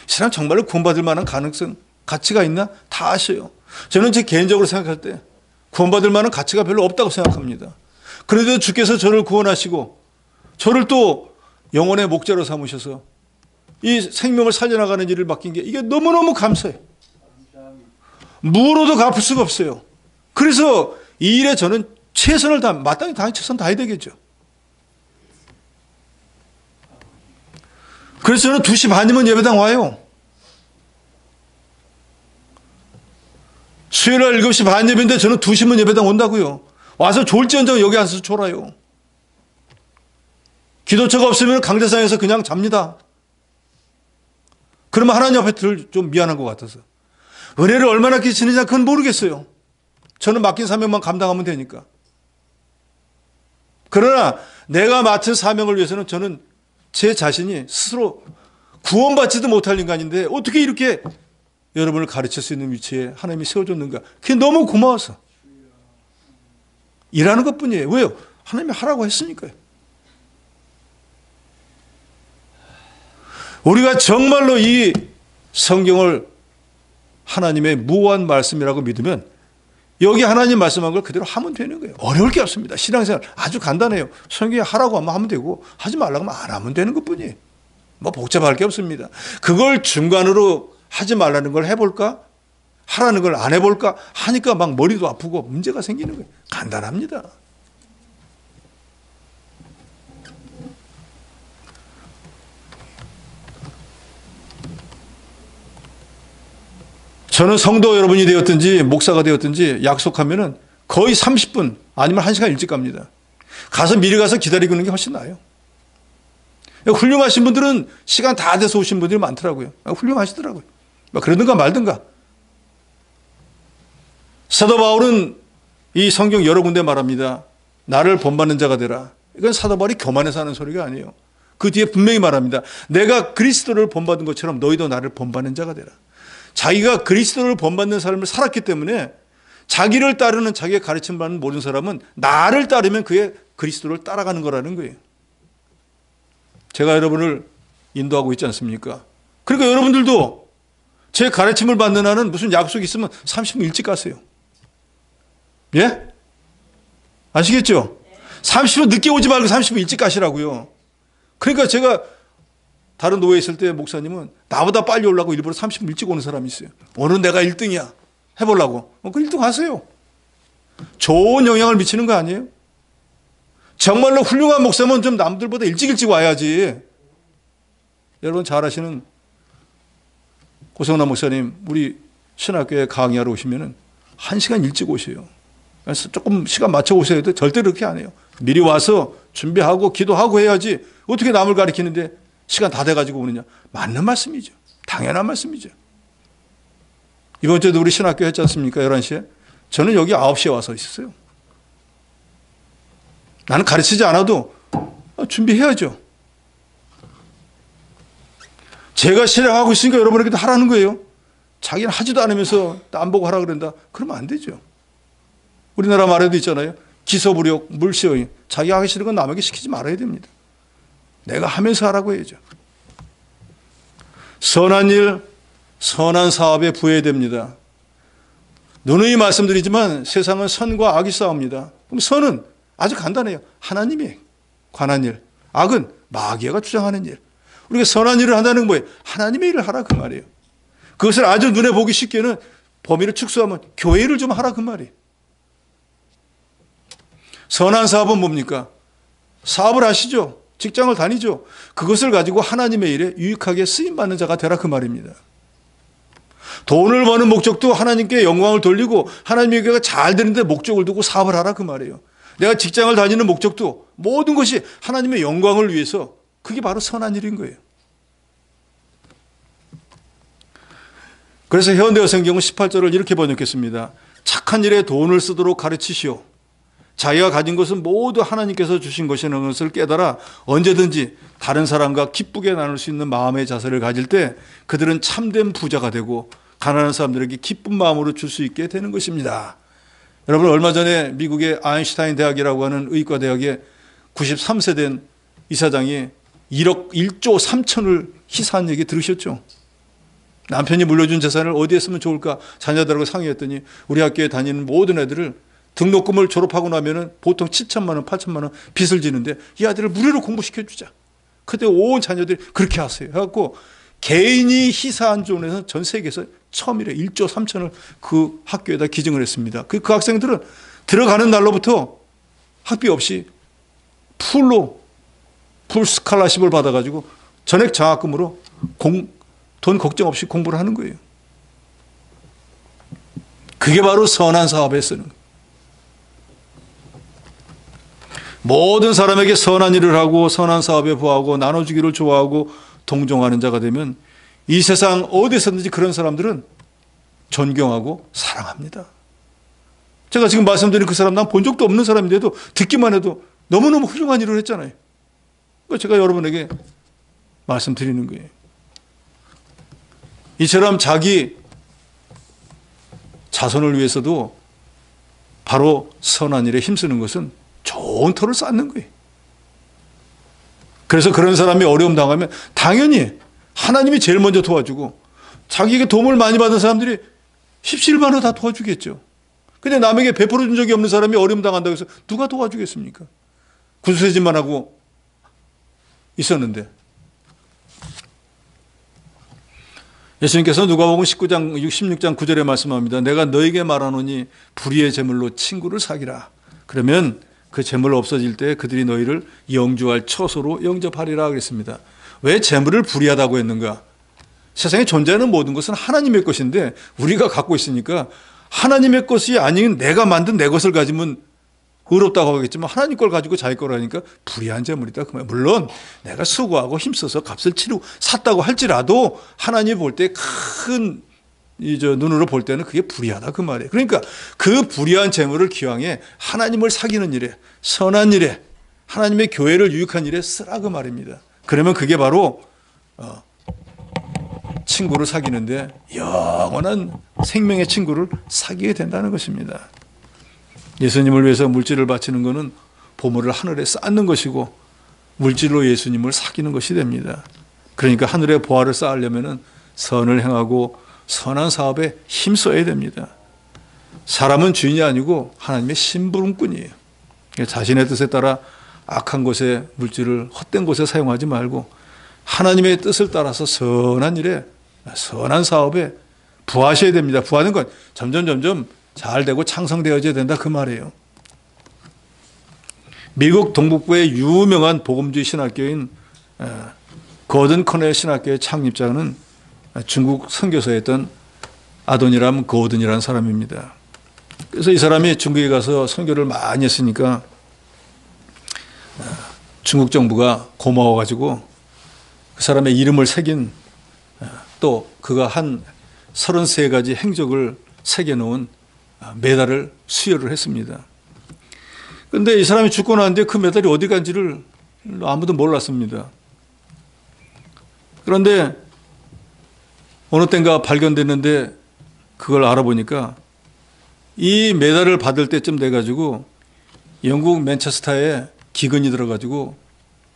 사람 정말로 구원받을 만한 가능성, 가치가 있나? 다 아셔요. 저는 제 개인적으로 생각할 때 구원받을 만한 가치가 별로 없다고 생각합니다. 그런데도 주께서 저를 구원하시고 저를 또 영혼의 목자로 삼으셔서 이 생명을 살려나가는 일을 맡긴 게 이게 너무너무 감사해요. 무로도 갚을 수가 없어요. 그래서 이 일에 저는 최선을 다, 마땅히 최선 다해야 되겠죠. 그래서 저는 2시 반이면 예배당 와요. 수요일날 7시 반 예배인데 저는 2시면 예배당 온다고요. 와서 졸지언정 여기 앉아서 졸아요. 기도처가 없으면 강대상에서 그냥 잡니다. 그러면 하나님 앞에 좀 미안한 것 같아서. 은혜를 얼마나 끼치느냐 그건 모르겠어요. 저는 맡긴 사명만 감당하면 되니까. 그러나 내가 맡은 사명을 위해서는 저는 제 자신이 스스로 구원받지도 못할 인간인데 어떻게 이렇게 여러분을 가르칠 수 있는 위치에 하나님이 세워줬는가. 그게 너무 고마워서 일하는 것뿐이에요. 왜요? 하나님이 하라고 했으니까요. 우리가 정말로 이 성경을 하나님의 무한 말씀이라고 믿으면 여기 하나님 말씀한 걸 그대로 하면 되는 거예요. 어려울 게 없습니다. 신앙생활 아주 간단해요. 성경에 하라고 하면 되고 하지 말라고 하면 안 하면 되는 것뿐이에요. 뭐 복잡할 게 없습니다. 그걸 중간으로 하지 말라는 걸 해볼까? 하라는 걸 안 해볼까? 하니까 막 머리도 아프고 문제가 생기는 거예요. 간단합니다. 저는 성도 여러분이 되었든지 목사가 되었든지 약속하면은 거의 30분 아니면 1시간 일찍 갑니다. 가서 미리 가서 기다리고 있는 게 훨씬 나아요. 훌륭하신 분들은 시간 다 돼서 오신 분들이 많더라고요. 훌륭하시더라고요. 그러든가 말든가. 사도 바울은 이 성경 여러 군데 말합니다. 나를 본받는 자가 되라. 이건 사도 바울이 교만해서 하는 소리가 아니에요. 그 뒤에 분명히 말합니다. 내가 그리스도를 본받은 것처럼 너희도 나를 본받는 자가 되라. 자기가 그리스도를 본받는 삶을 살았기 때문에 자기를 따르는 자기의 가르침 받는 모든 사람은 나를 따르면 그의 그리스도를 따라가는 거라는 거예요. 제가 여러분을 인도하고 있지 않습니까? 그러니까 여러분들도 제 가르침을 받는 한은 무슨 약속이 있으면 30분 일찍 가세요. 예? 아시겠죠? 30분 늦게 오지 말고 30분 일찍 가시라고요. 그러니까 제가 다른 노예에 있을 때 목사님은 나보다 빨리 오려고 일부러 30분 일찍 오는 사람이 있어요. 오늘 내가 1등이야. 해보려고. 그 1등 하세요. 좋은 영향을 미치는 거 아니에요? 정말로 훌륭한 목사면 좀 남들보다 일찍 와야지. 여러분 잘 아시는 고성남 목사님, 우리 신학교에 강의하러 오시면은 1시간 일찍 오세요. 그래서 조금 시간 맞춰 오셔야 돼. 절대 그렇게 안 해요. 미리 와서 준비하고 기도하고 해야지. 어떻게 남을 가리키는데 시간 다 돼가지고 오느냐. 맞는 말씀이죠. 당연한 말씀이죠. 이번 주에도 우리 신학교 했지 않습니까? 11시에. 저는 여기 9시에 와서 있었어요. 나는 가르치지 않아도 준비해야죠. 제가 실행하고 있으니까 여러분에게도 하라는 거예요. 자기는 하지도 않으면서 안 보고 하라 그런다. 그러면 안 되죠. 우리나라 말에도 있잖아요. 기소부력, 물시어인. 자기가 하기 싫은 건 남에게 시키지 말아야 됩니다. 내가 하면서 하라고 해야죠. 선한 일, 선한 사업에 부해야 됩니다. 누누이 말씀드리지만 세상은 선과 악이 싸웁니다. 그럼 선은 아주 간단해요. 하나님이 관한 일. 악은 마귀가 주장하는 일. 우리가 선한 일을 한다는 거예요. 하나님의 일을 하라 그 말이에요. 그것을 아주 눈에 보기 쉽게는 범위를 축소하면 교회 일을 좀 하라 그 말이에요. 선한 사업은 뭡니까? 사업을 하시죠. 직장을 다니죠. 그것을 가지고 하나님의 일에 유익하게 쓰임받는 자가 되라 그 말입니다. 돈을 버는 목적도 하나님께 영광을 돌리고 하나님의 교회가 잘 되는데 목적을 두고 사업을 하라 그 말이에요. 내가 직장을 다니는 목적도 모든 것이 하나님의 영광을 위해서 그게 바로 선한 일인 거예요. 그래서 현대어 성경은 18절을 이렇게 번역했습니다. 착한 일에 돈을 쓰도록 가르치시오. 자기가 가진 것은 모두 하나님께서 주신 것이라는 것을 깨달아 언제든지 다른 사람과 기쁘게 나눌 수 있는 마음의 자세를 가질 때 그들은 참된 부자가 되고 가난한 사람들에게 기쁜 마음으로 줄 수 있게 되는 것입니다. 여러분 얼마 전에 미국의 아인슈타인 대학이라고 하는 의과 대학에 93세 된 이사장이 1조 3천을 희사한 얘기 들으셨죠? 남편이 물려준 재산을 어디에 쓰면 좋을까 자녀들하고 상의했더니 우리 학교에 다니는 모든 애들을 등록금을 졸업하고 나면은 보통 7천만 원, 8천만 원 빚을 지는데 이 아들을 무료로 공부시켜주자. 그때 온 자녀들이 그렇게 하세요. 해갖고 개인이 희사한 존에서 전 세계에서 처음이래 1조 3천을 그 학교에다 기증을 했습니다. 그 학생들은 들어가는 날로부터 학비 없이 풀 스칼라십을 받아가지고 전액 장학금으로 돈 걱정 없이 공부를 하는 거예요. 그게 바로 선한 사업에 쓰는 거예요. 모든 사람에게 선한 일을 하고 선한 사업에 부하고 나눠주기를 좋아하고 동정하는 자가 되면 이 세상 어디서든지 그런 사람들은 존경하고 사랑합니다. 제가 지금 말씀드린 그 사람 난 본 적도 없는 사람인데도 듣기만 해도 너무너무 훌륭한 일을 했잖아요. 그러니까 제가 여러분에게 말씀드리는 거예요. 이처럼 자기 자손을 위해서도 바로 선한 일에 힘쓰는 것은 좋은 터를 쌓는 거예요. 그래서 그런 사람이 어려움 당하면 당연히 하나님이 제일 먼저 도와주고 자기에게 도움을 많이 받은 사람들이 십시일반으로 다 도와주겠죠. 근데 남에게 베풀어 준 적이 없는 사람이 어려움 당한다고 해서 누가 도와주겠습니까? 구수해질만 하고 있었는데 예수님께서 누가복음 16장 9절에 말씀합니다. 내가 너에게 말하노니 불의의 제물로 친구를 사귀라. 그러면 그 제물 없어질 때 그들이 너희를 영주할 처소로 영접하리라 그랬습니다. 왜 제물을 불의하다고 했는가? 세상에 존재하는 모든 것은 하나님의 것인데 우리가 갖고 있으니까 하나님의 것이 아닌 내가 만든 내 것을 가지면 의롭다고 하겠지만 하나님 걸 가지고 자기 거라니까 불의한 제물이다. 물론 내가 수고하고 힘써서 값을 치르고 샀다고 할지라도 하나님이 볼 때 큰 눈으로 볼 때는 그게 불의하다 그 말이에요. 그러니까 그 불의한 재물을 기왕에 하나님을 사귀는 일에 선한 일에 하나님의 교회를 유익한 일에 쓰라 그 말입니다. 그러면 그게 바로 친구를 사귀는데 영원한 생명의 친구를 사귀게 된다는 것입니다. 예수님을 위해서 물질을 바치는 것은 보물을 하늘에 쌓는 것이고 물질로 예수님을 사귀는 것이 됩니다. 그러니까 하늘에 보화를 쌓으려면 선을 행하고 선한 사업에 힘써야 됩니다. 사람은 주인이 아니고 하나님의 심부름꾼이에요. 자신의 뜻에 따라 악한 곳에 물질을 헛된 곳에 사용하지 말고 하나님의 뜻을 따라서 선한 일에, 선한 사업에 부하셔야 됩니다. 부하는 건 점점 잘 되고 창성되어져야 된다 그 말이에요. 미국 동북부의 유명한 복음주의 신학교인 거든 커넬 신학교의 창립자는 중국 선교사였던 아도니람 거든이라는 사람입니다. 그래서 이 사람이 중국에 가서 선교를 많이 했으니까 중국 정부가 고마워가지고 그 사람의 이름을 새긴 또 그가 한 33가지 행적을 새겨놓은 메달을 수여를 했습니다. 그런데 이 사람이 죽고 나는데 그 메달이 어디 간지를 아무도 몰랐습니다. 그런데 어느 땐가 발견됐는데 그걸 알아보니까 이 메달을 받을 때쯤 돼가지고 영국 맨체스터에 기근이 들어가지고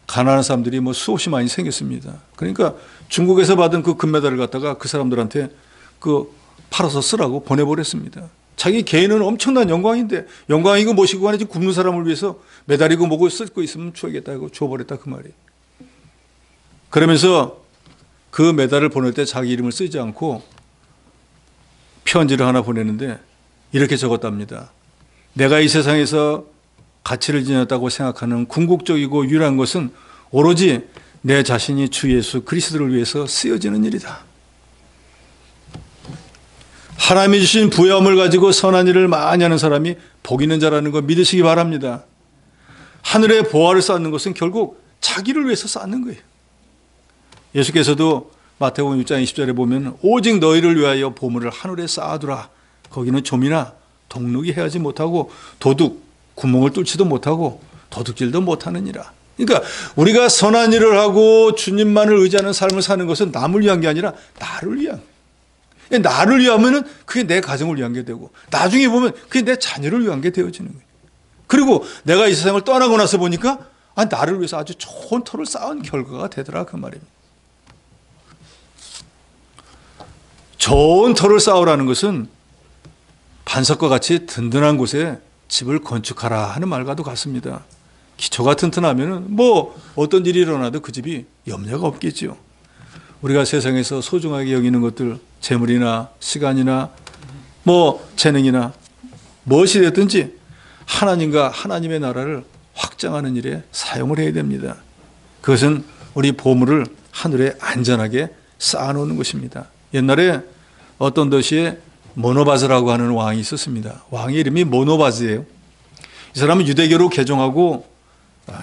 가난한 사람들이 뭐 수없이 많이 생겼습니다. 그러니까 중국에서 받은 그 금메달을 갖다가 그 사람들한테 그 팔아서 쓰라고 보내버렸습니다. 자기 개인은 엄청난 영광인데 영광이고 뭐시고 간에 지금 굶는 사람을 위해서 메달이고 뭐고 쓰고 있으면 줘야겠다고 줘버렸다 그 말이에요. 그러면서 그 메달을 보낼 때 자기 이름을 쓰지 않고 편지를 하나 보내는데 이렇게 적었답니다. 내가 이 세상에서 가치를 지녔다고 생각하는 궁극적이고 유일한 것은 오로지 내 자신이 주 예수 그리스도를 위해서 쓰여지는 일이다. 하나님이 주신 부여함을 가지고 선한 일을 많이 하는 사람이 복 있는 자라는 거 믿으시기 바랍니다. 하늘의 보화를 쌓는 것은 결국 자기를 위해서 쌓는 거예요. 예수께서도 마태복음 6장 20절에 보면 오직 너희를 위하여 보물을 하늘에 쌓아두라. 거기는 좀이나 동룩이 해하지 못하고 도둑 구멍을 뚫지도 못하고 도둑질도 못하느니라. 그러니까 우리가 선한 일을 하고 주님만을 의지하는 삶을 사는 것은 남을 위한 게 아니라 나를 위한 거예요. 나를 위하면은 그게 내 가정을 위한 게 되고 나중에 보면 그게 내 자녀를 위한 게 되어지는 거예요. 그리고 내가 이 세상을 떠나고 나서 보니까 나를 위해서 아주 좋은 터를 쌓은 결과가 되더라 그 말입니다. 좋은 터를 쌓으라는 것은 반석과 같이 든든한 곳에 집을 건축하라 하는 말과도 같습니다. 기초가 튼튼하면 뭐 어떤 일이 일어나도 그 집이 염려가 없겠죠. 우리가 세상에서 소중하게 여기는 것들 재물이나 시간이나 뭐 재능이나 무엇이 됐든지 하나님과 하나님의 나라를 확장하는 일에 사용을 해야 됩니다. 그것은 우리 보물을 하늘에 안전하게 쌓아놓는 것입니다. 옛날에 어떤 도시에 모노바즈라고 하는 왕이 있었습니다. 왕의 이름이 모노바즈예요. 이 사람은 유대교로 개종하고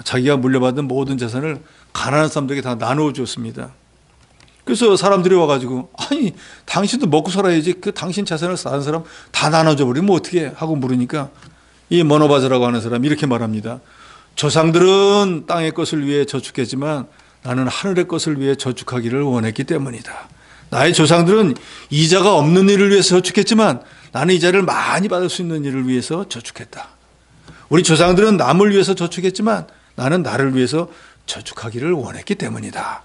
자기가 물려받은 모든 재산을 가난한 사람들에게 다 나눠줬습니다. 그래서 사람들이 와가지고 아니 당신도 먹고 살아야지 그 당신 재산을 쌓은 사람 다 나눠줘 버리면 어떻게 하고 물으니까 이 모노바즈라고 하는 사람이 이렇게 말합니다. 조상들은 땅의 것을 위해 저축했지만 나는 하늘의 것을 위해 저축하기를 원했기 때문이다. 나의 조상들은 이자가 없는 일을 위해서 저축했지만 나는 이자를 많이 받을 수 있는 일을 위해서 저축했다. 우리 조상들은 남을 위해서 저축했지만 나는 나를 위해서 저축하기를 원했기 때문이다.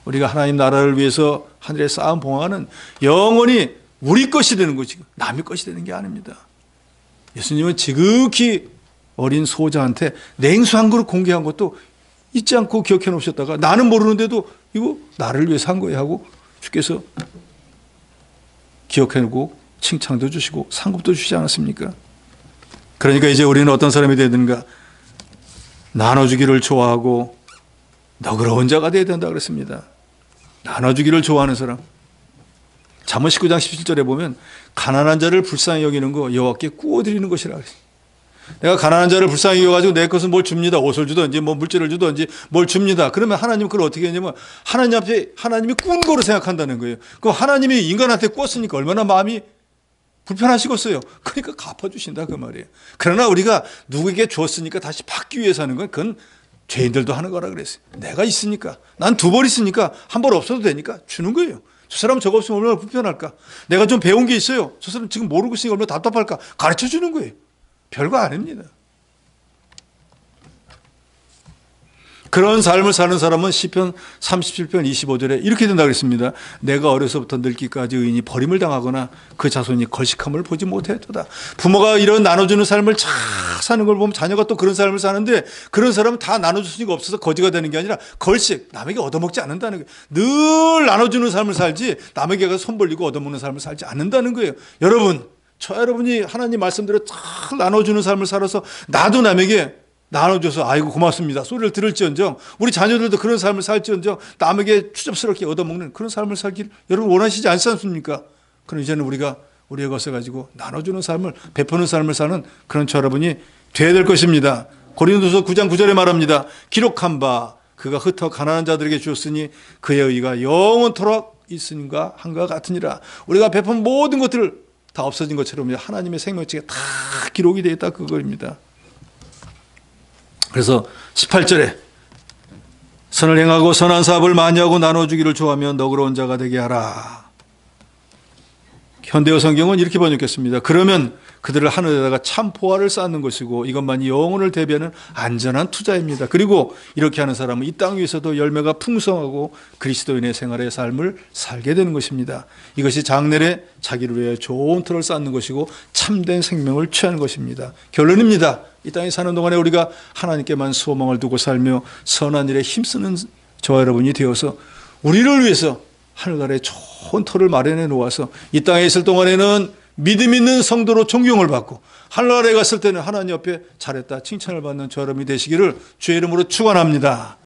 우리가 하나님 나라를 위해서 하늘에 쌓은 봉화는 영원히 우리 것이 되는 거지 남의 것이 되는 게 아닙니다. 예수님은 지극히 어린 소자한테 냉수 한 그릇 공개한 것도 잊지 않고 기억해 놓으셨다가 나는 모르는데도 이거 나를 위해서 한 거야 하고 주께서 기억해 놓고 칭찬도 주시고 상급도 주시지 않았습니까? 그러니까 이제 우리는 어떤 사람이 되야 되는가? 나눠주기를 좋아하고 너그러운 자가 되어야 된다 그랬습니다. 나눠주기를 좋아하는 사람. 잠언 19장 17절에 보면 가난한 자를 불쌍히 여기는 거 여호와께 구워드리는 것이라 그랬습니다. 내가 가난한 자를 불쌍히 여겨가지고 내 것은 뭘 줍니다. 옷을 주든지 뭐 물질을 주든지 뭘 줍니다. 그러면 하나님은 그걸 어떻게 했냐면 하나님 앞에 하나님이 꾼 거로 생각한다는 거예요. 그 하나님이 인간한테 꿨으니까 얼마나 마음이 불편하시겠어요. 그러니까 갚아주신다 그 말이에요. 그러나 우리가 누구에게 줬으니까 다시 받기 위해서 하는 건 그건 죄인들도 하는 거라 그랬어요. 내가 있으니까 난 두 벌 있으니까 한 벌 없어도 되니까 주는 거예요. 저 사람 저거 없으면 얼마나 불편할까. 내가 좀 배운 게 있어요. 저 사람 지금 모르고 있으니까 얼마나 답답할까. 가르쳐 주는 거예요. 별거 아닙니다. 그런 삶을 사는 사람은 시편 37편 25절에 이렇게 된다고 했습니다. 내가 어려서부터 늙기까지 의인이 버림을 당하거나 그 자손이 걸식함을 보지 못했도다. 부모가 이런 나눠주는 삶을 잘 사는 걸 보면 자녀가 또 그런 삶을 사는데 그런 사람은 다 나눠줄 수가 없어서 거지가 되는 게 아니라 걸식, 남에게 얻어먹지 않는다는 거예요. 늘 나눠주는 삶을 살지 남에게 가서 손 벌리고 얻어먹는 삶을 살지 않는다는 거예요. 여러분, 저 여러분이 하나님 말씀대로 잘 나눠주는 삶을 살아서 나도 남에게 나눠줘서 아이고 고맙습니다 소리를 들을지언정, 우리 자녀들도 그런 삶을 살지언정, 남에게 추접스럽게 얻어먹는 그런 삶을 살길 여러분 원하시지 않지 않습니까? 그럼 이제는 우리가 우리의 것을 가지고 나눠주는 삶을, 베푸는 삶을 사는 그런 저 여러분이 되어야 될 것입니다. 고린도서 9장 9절에 말합니다. 기록한 바 그가 흩어 가난한 자들에게 주었으니 그의 의가 영원토록 있으니까 한가 같으니라. 우리가 베푼 모든 것들을 다 없어진 것처럼 하나님의 생명책에 다 기록이 되어 있다, 그거입니다. 그래서 18절에 선을 행하고 선한 사업을 많이 하고 나눠주기를 좋아하며 너그러운 자가 되게 하라. 현대어 성경은 이렇게 번역했습니다. 그러면 그들을 하늘에다가 참 보화를 쌓는 것이고 이것만이 영혼을 대비하는 안전한 투자입니다. 그리고 이렇게 하는 사람은 이 땅 위에서도 열매가 풍성하고 그리스도인의 생활의 삶을 살게 되는 것입니다. 이것이 장래에 자기를 위해 좋은 틀을 쌓는 것이고 참된 생명을 취하는 것입니다. 결론입니다. 이 땅에 사는 동안에 우리가 하나님께만 소망을 두고 살며 선한 일에 힘쓰는 저와 여러분이 되어서 우리를 위해서 하늘나라에 좋은 터를 마련해 놓아서 이 땅에 있을 동안에는 믿음 있는 성도로 존경을 받고 하늘나라에 갔을 때는 하나님 옆에 잘했다 칭찬을 받는 저 여러분이 되시기를 주의 이름으로 축원합니다.